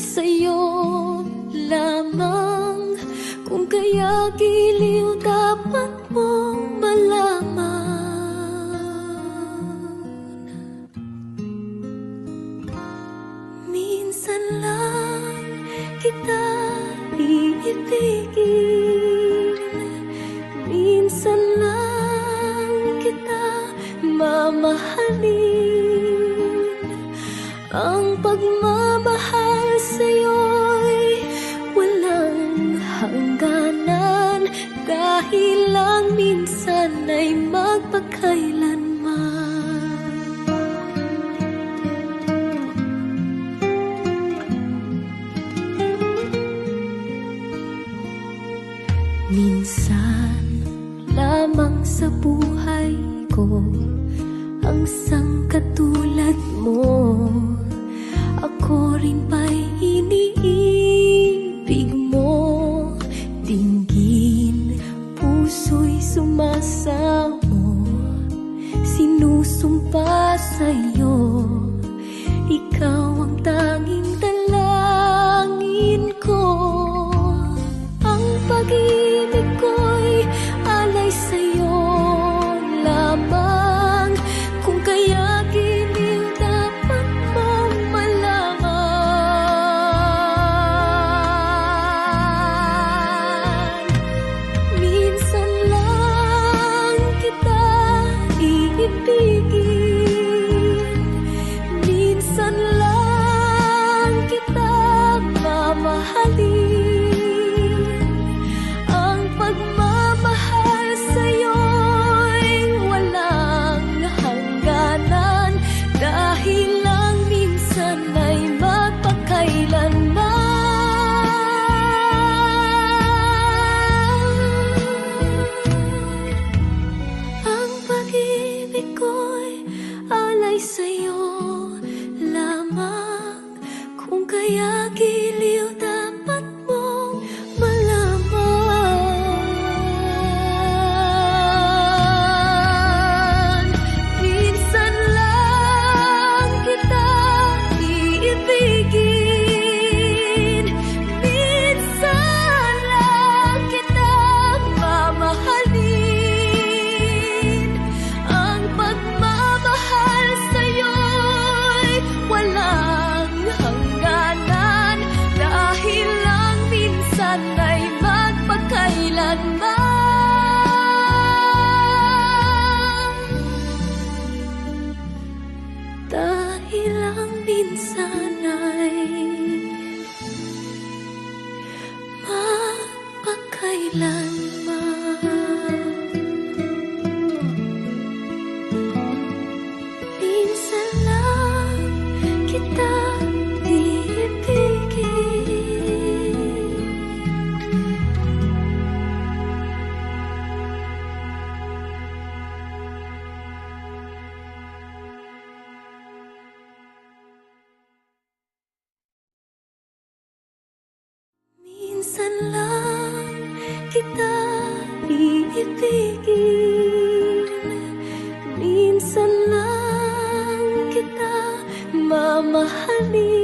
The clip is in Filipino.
sa'yo lamang, kung kaya giliw dapat mong malaman. Minsan lang kita iibigin, minsan lang kita mamahalin. Ang pagmamahal sa'yo'y walang hangganan, dahil lang minsan ay magpakailanman. Minsan lamang sa buhay ko ang sangkatulad mo, ako rin ba'y iniibig mo? Dinggin, puso'y sumasamo, sinusumpa sa'yo, ikaw ang tanging dalangin ko. Ang pag-ibig ko'y alay sa'yo lamang, kung kaya giliw dapat mong malaman. Minsan lang kita iibigin, minsan lang kita mamahalin. Ang pagmamahal sa'yo'y walang hangganan, dahil lang minsan ay magpakailanman. Ang pag-ibig ko'y alay sa'yo lamang, kung kaya giliw dapat mong malaman. Minsan lang kita iibigin, minsan lang kita mamahalin. Ang pagmamahal sa'yo'y walang hangganan, dahil lang minsan ay magpakailanman. Dahil lang minsan ay magpakailanman. Minsan lang kita iibigin, minsan lang kita iibigin, minsan lang kita mamahalin.